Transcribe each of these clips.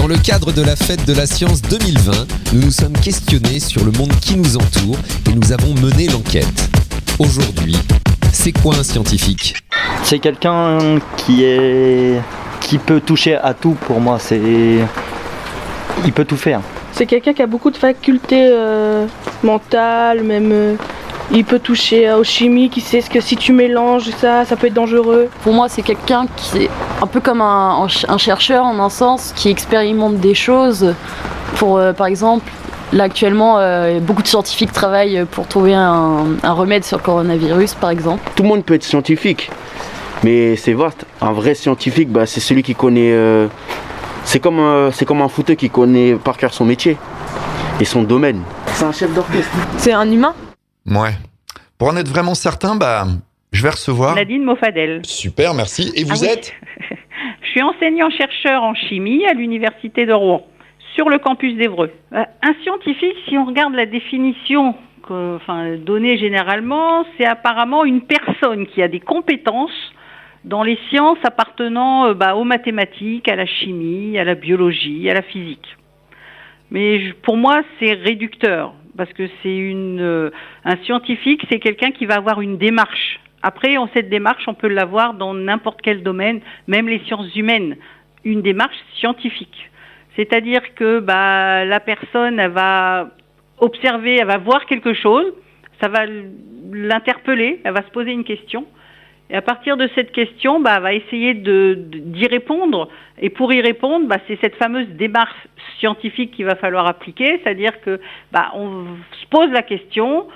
Dans le cadre de la fête de la science 2020, nous nous sommes questionnés sur le monde qui nous entoure et nous avons mené l'enquête. Aujourd'hui, c'est quoi un scientifique ? C'est quelqu'un qui peut toucher à tout pour moi. Il peut tout faire. C'est quelqu'un qui a beaucoup de facultés mentales, même il peut toucher aux chimies, qui sait que si tu mélanges ça peut être dangereux. Pour moi, c'est quelqu'un qui est un peu comme un chercheur en un sens, qui expérimente des choses pour, par exemple, là actuellement, beaucoup de scientifiques travaillent pour trouver un remède sur le coronavirus, par exemple. Tout le monde peut être scientifique, mais c'est vaste. Un vrai scientifique, c'est celui qui connaît... c'est comme un footeux qui connaît par cœur son métier et son domaine. C'est un chef d'orchestre. C'est un humain. Ouais. Pour en être vraiment certain, je vais recevoir... Nadine Mofadel. Super, merci. Et vous êtes ? Je suis enseignant-chercheur en chimie à l'université de Rouen, sur le campus d'Évreux. Un scientifique, si on regarde la définition donnée généralement, c'est apparemment une personne qui a des compétences dans les sciences appartenant aux mathématiques, à la chimie, à la biologie, à la physique. Mais pour moi, c'est réducteur, parce que un scientifique, c'est quelqu'un qui va avoir une démarche. Après, cette démarche, on peut l'avoir dans n'importe quel domaine, même les sciences humaines, une démarche scientifique. C'est-à-dire que la personne, elle va observer, elle va voir quelque chose, ça va l'interpeller, elle va se poser une question. Et à partir de cette question, elle va essayer d'y répondre. Et pour y répondre, c'est cette fameuse démarche scientifique qu'il va falloir appliquer. C'est-à-dire que on se pose la question,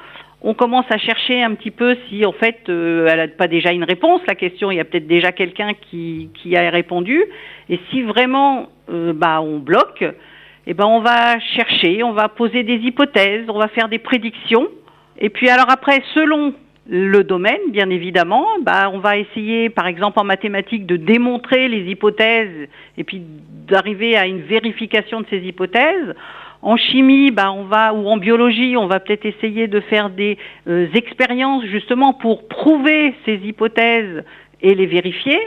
on commence à chercher un petit peu si en fait elle n'a pas déjà une réponse. La question, il y a peut-être déjà quelqu'un qui a répondu. Et si vraiment on bloque, on va chercher, on va poser des hypothèses, on va faire des prédictions. Et puis alors après, selon le domaine, bien évidemment, on va essayer, par exemple en mathématiques, de démontrer les hypothèses et puis d'arriver à une vérification de ces hypothèses. En chimie, ou en biologie, on va peut-être essayer de faire des expériences justement pour prouver ces hypothèses et les vérifier.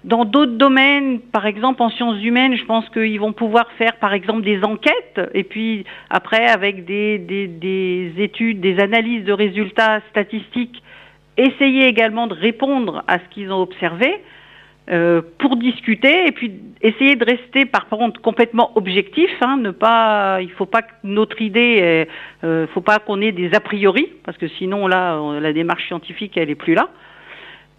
Dans d'autres domaines, par exemple en sciences humaines, je pense qu'ils vont pouvoir faire par exemple des enquêtes et puis après avec des études, des analyses de résultats statistiques, essayer également de répondre à ce qu'ils ont observé pour discuter et puis essayer de rester par contre complètement objectif. Il faut pas que notre idée, faut pas qu'on ait des a priori parce que sinon là la démarche scientifique elle est plus là.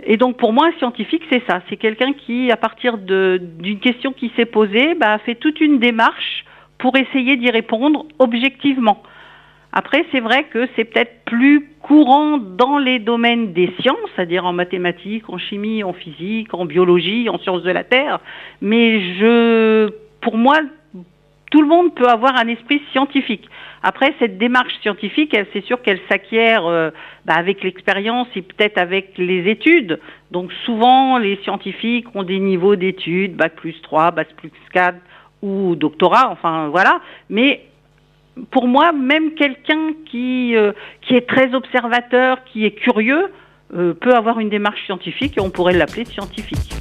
Et donc pour moi, un scientifique, c'est ça. C'est quelqu'un qui, à partir d'une question qui s'est posée, a fait toute une démarche pour essayer d'y répondre objectivement. Après, c'est vrai que c'est peut-être plus courant dans les domaines des sciences, c'est-à-dire en mathématiques, en chimie, en physique, en biologie, en sciences de la Terre. Mais pour moi, tout le monde peut avoir un esprit scientifique. Après, cette démarche scientifique, c'est sûr qu'elle s'acquiert avec l'expérience et peut-être avec les études. Donc souvent, les scientifiques ont des niveaux d'études, Bac+3, Bac+4 ou doctorat, enfin voilà. Mais pour moi, même quelqu'un qui est très observateur, qui est curieux, peut avoir une démarche scientifique et on pourrait l'appeler scientifique.